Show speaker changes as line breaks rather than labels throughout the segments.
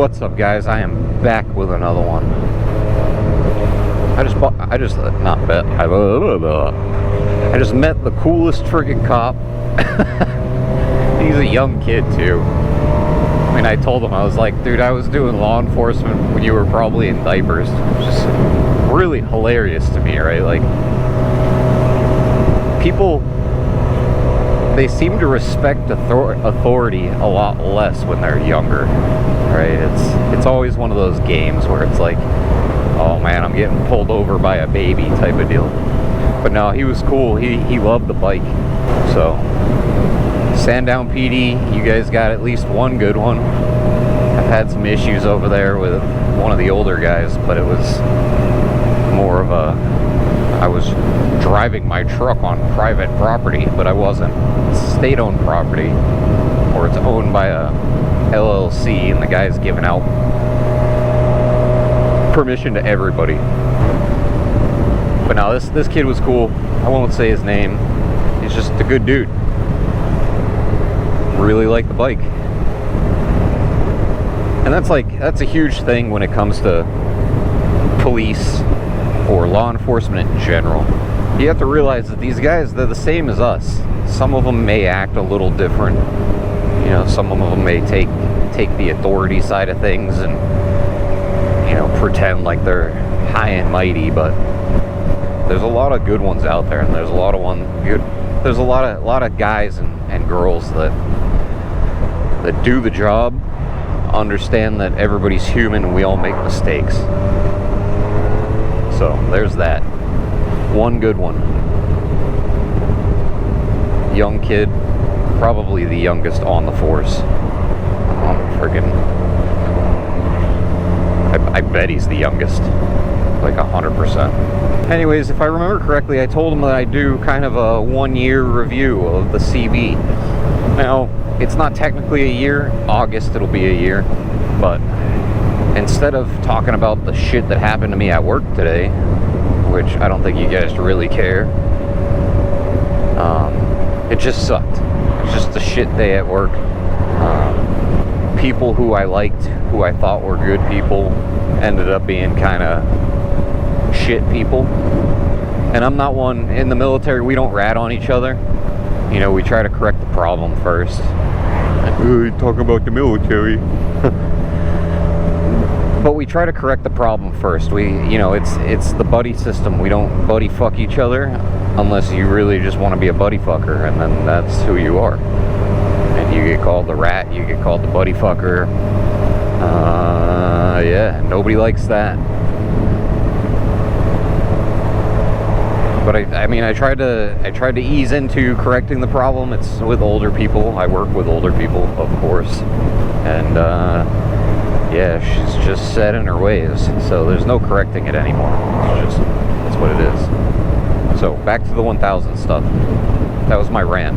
What's up, guys? I am back with another one. I just met the coolest friggin' cop. He's a young kid too. I mean, I told him, I was like, dude, I was doing law enforcement when you were probably in diapers. It's just really hilarious to me, right? Like, people, they seem to respect authority a lot less when they're younger, right? It's always one of those games where it's like, oh man, I'm getting pulled over by a baby type of deal. But no, he was cool. He loved the bike. So, Sandown PD, you guys got at least one good one. I've had some issues over there with one of the older guys, but it was more of a, I was driving my truck on private property, but I wasn't. It's state-owned property, or it's owned by a LLC, and the guy's giving out permission to everybody. But no, this kid was cool. I won't say his name. He's just a good dude. Really like the bike. And that's a huge thing when it comes to police or law enforcement in general. You have to realize that these guys, they're the same as us. Some of them may act a little different. You know, some of them may take the authority side of things and, you know, pretend like they're high and mighty, but there's a lot of good ones out there, and there's a lot of guys and girls that do the job, understand that everybody's human and we all make mistakes. So there's that. One good one. Young kid, probably the youngest on the force. I bet he's the youngest, like 100%. Anyways, if I remember correctly, I told him that I do kind of a 1-year review of the CB. Now, it's not technically a year. August it'll be a year, but instead of talking about the shit that happened to me at work today, which I don't think you guys really care, it just sucked. It was just a shit day at work. People who I liked, who I thought were good people, ended up being kind of shit people. And I'm not one. In the military, we don't rat on each other. You know, we try to correct the problem first. Talking about the military. But we try to correct the problem first. It's the buddy system. We don't buddy fuck each other unless you really just want to be a buddy fucker, and then that's who you are. And you get called the rat, you get called the buddy fucker. Yeah, nobody likes that. But I tried to ease into correcting the problem. It's with older people. I work with older people, of course, and yeah, she's just set in her ways. So there's no correcting it anymore. That's what it is. So back to the 1000 stuff. That was my rant.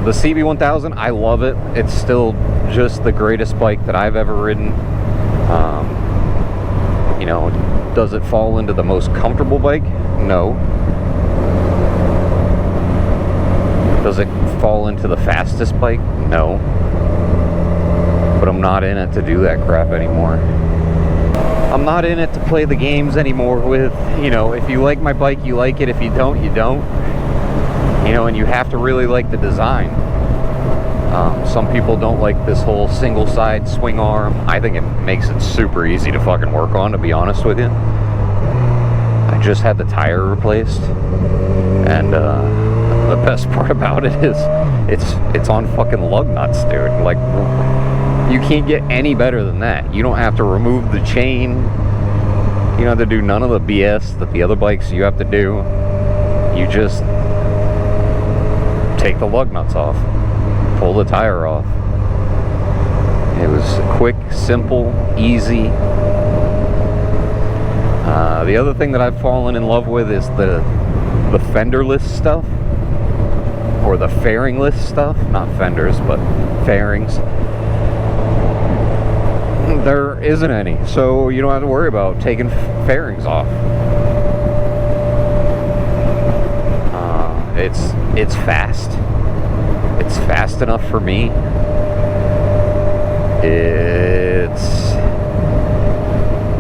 The Cb1000, I love it. It's still just the greatest bike that I've ever ridden. You know, does it fall into the most comfortable bike? No. Does it fall into the fastest bike? No. But I'm not in it to do that crap anymore. I'm not in it to play the games anymore with, you know, if you like my bike, you like it. If you don't, you don't. You know, and you have to really like the design. Some people don't like this whole single side swing arm. I think it makes it super easy to fucking work on, to be honest with you. I just had the tire replaced, and the best part about it is it's on fucking lug nuts, dude. Like, you can't get any better than that. You don't have to remove the chain. You don't have to do none of the BS that the other bikes you have to do. You just take the lug nuts off, pull the tire off. It was quick, simple, easy. The other thing that I've fallen in love with is the fenderless stuff, or the fairingless stuff. Not fenders, but fairings. There isn't any, so you don't have to worry about taking fairings off. It's fast. It's fast enough for me. It's,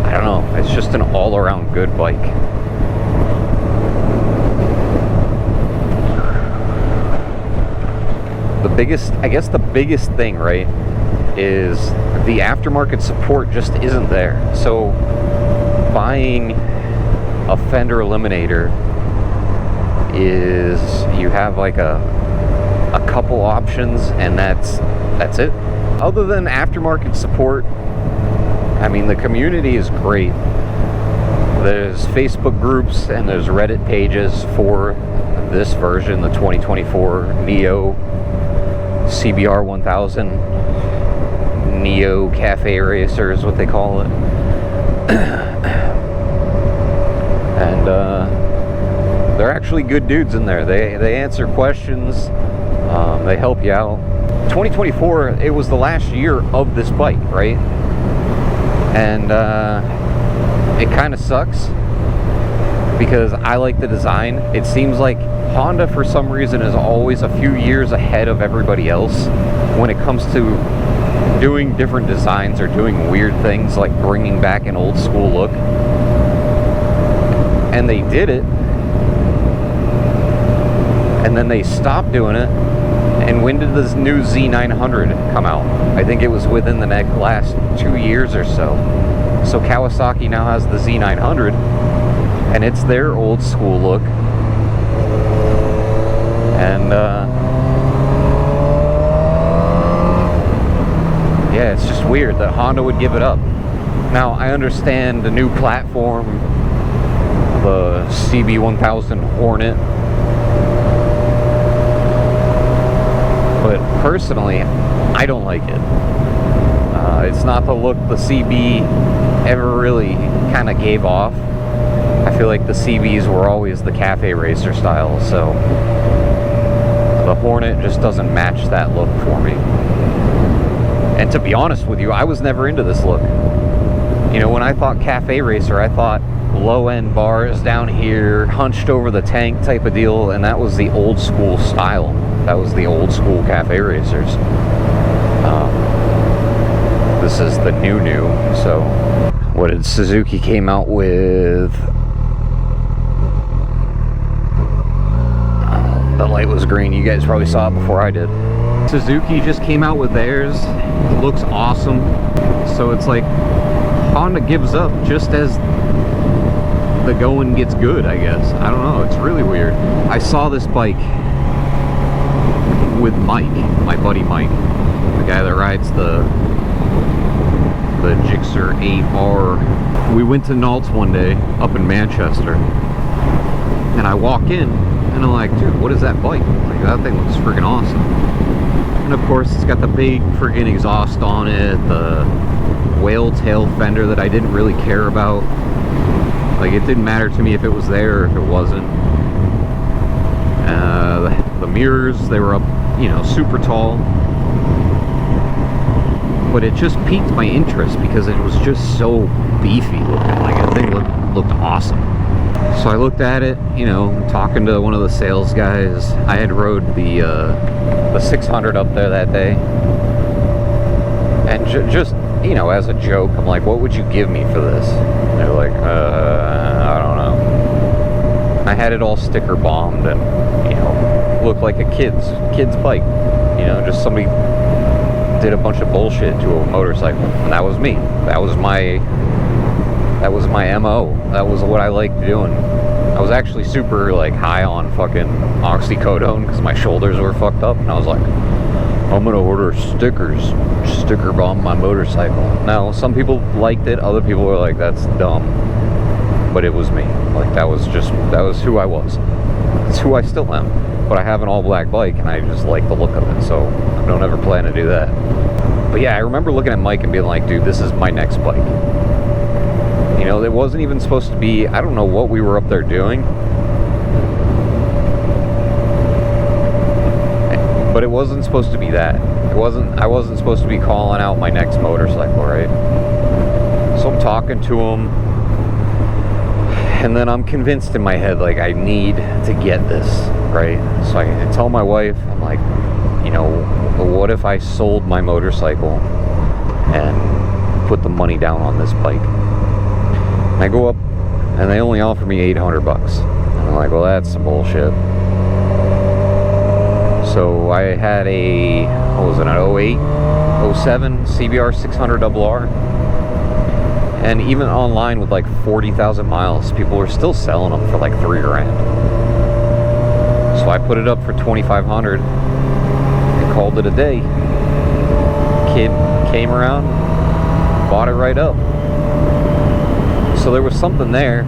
I don't know, it's just an all-around good bike. I guess the biggest thing, right, is the aftermarket support just isn't there. So buying a fender eliminator is, you have like a couple options, and that's it. Other than aftermarket support, I mean, the community is great. There's Facebook groups and there's Reddit pages for this version, the 2024 Neo Cb1000 Neo Cafe Racer is what they call it. And they're actually good dudes in there. They answer questions, they help you out. 2024, it was the last year of this bike, right? And it kind of sucks because I like the design. It seems like Honda, for some reason, is always a few years ahead of everybody else when it comes to doing different designs or doing weird things like bringing back an old school look. And they did it, and then they stopped doing it. And when did this new Z900 come out? I think it was within the last 2 years or so. So Kawasaki now has the Z900, and it's their old school look. And yeah, it's just weird that Honda would give it up. Now, I understand the new platform, the Cb1000 Hornet, but personally, I don't like it. It's not the look the CB ever really kind of gave off. I feel like the CBs were always the cafe racer style, so the Hornet just doesn't match that look for me. And to be honest with you, I was never into this look. You know, when I thought cafe racer, I thought low-end bars down here, hunched over the tank type of deal, and that was the old school style. That was the old school cafe racers. This is the new. So what did Suzuki came out with? The light was green. You guys probably saw it before I did. Suzuki just came out with theirs. It looks awesome. So it's like Honda gives up just as the going gets good, I guess. I don't know. It's really weird. I saw this bike with Mike, my buddy Mike, the guy that rides the Gixxer 8R. We went to Nalt's one day up in Manchester, and I walk in and I'm like, dude, what is that bike? Like, that thing looks freaking awesome. And of course, it's got the big freaking exhaust on it, the whale tail fender that I didn't really care about. Like, it didn't matter to me if it was there or if it wasn't. The mirrors, they were up, you know, super tall. But it just piqued my interest because it was just so beefy looking. Like, the thing looked awesome. So I looked at it, you know, talking to one of the sales guys. I had rode the 600 up there that day. And just, you know, as a joke, I'm like, what would you give me for this? And they're like, I don't know. I had it all sticker bombed and, you know, looked like a kid's bike. You know, just somebody did a bunch of bullshit to a motorcycle. And that was me. That was my MO. That was what I liked doing. I was actually super, like, high on fucking oxycodone because my shoulders were fucked up. And I was like, I'm gonna order sticker bomb my motorcycle. Now, some people liked it, other people were like, that's dumb. But it was me. Like, that was who I was. It's who I still am. But I have an all black bike and I just like the look of it, so I don't ever plan to do that. But yeah, I remember looking at Mike and being like, dude, this is my next bike. You know, it wasn't even supposed to be, I don't know what we were up there doing. But it wasn't supposed to be that. I wasn't supposed to be calling out my next motorcycle, right? So I'm talking to him, and then I'm convinced in my head, like, I need to get this, right? So I tell my wife, I'm like, you know, what if I sold my motorcycle and put the money down on this bike. And I go up and they only offer me 800 bucks. And I'm like, well, that's some bullshit. So I had a, what was it, an 08, 07 CBR 600RR. And even online with like 40,000 miles, people were still selling them for like $3 grand. So I put it up for 2,500 and called it a day. Kid came around, bought it right up. So there was something there,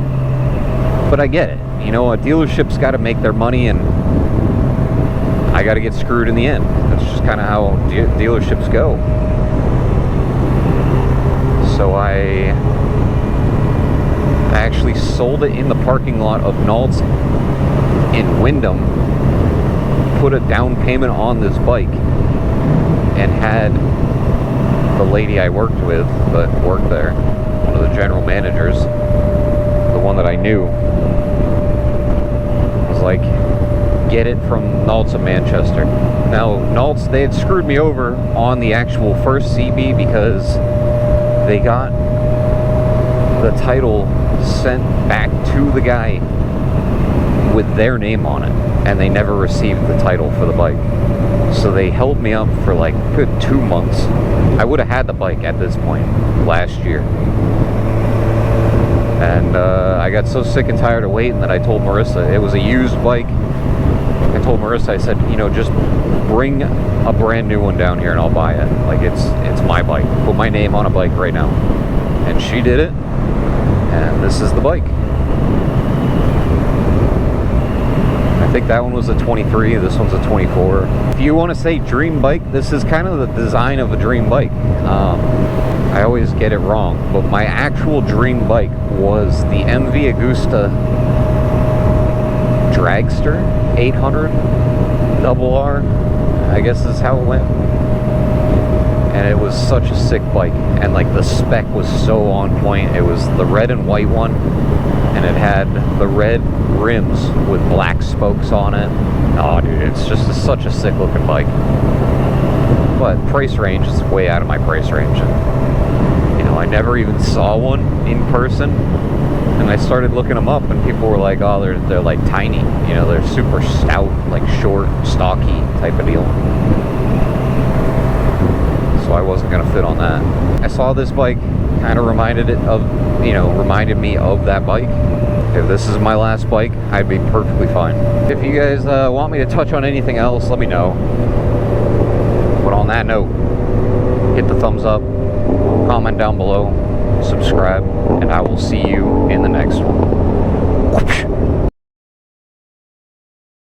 but I get it. You know, a dealership's got to make their money, and I got to get screwed in the end. That's just kind of how dealerships go. So I actually sold it in the parking lot of Nalt's in Wyndham, put a down payment on this bike, and had the lady I worked with, that worked there, one of the general managers, the one that I knew, was like, get it from Nalt's of Manchester. Now, Nalt's, they had screwed me over on the actual first CB because they got the title sent back to the guy with their name on it, and they never received the title for the bike. So they held me up for like good 2 months. I would have had the bike at this point last year. And I got so sick and tired of waiting that I told Marissa, it was a used bike. I told Marissa, I said, you know, just bring a brand new one down here and I'll buy it. Like, it's my bike. Put my name on a bike right now. And she did it. And this is the bike. I think that one was a 23, this one's a 24. If you want to say dream bike, this is kind of the design of a dream bike. I always get it wrong, but my actual dream bike was the MV Agusta Dragster 800RR, I guess is how it went. And it was such a sick bike, and like the spec was so on point. It was the red and white one, and it had the red rims with black spokes on it. Oh dude, it's just such a sick looking bike. But price range is way out of my price range. And, you know, I never even saw one in person, and I started looking them up, and people were like, oh, they're like tiny, you know, they're super stout, like short, stocky type of deal. So I wasn't gonna fit on that. I saw this bike, kind of reminded me of that bike. If this is my last bike, I'd be perfectly fine. If you guys want me to touch on anything else, let me know. But on that note, hit the thumbs up, comment down below, subscribe, and I will see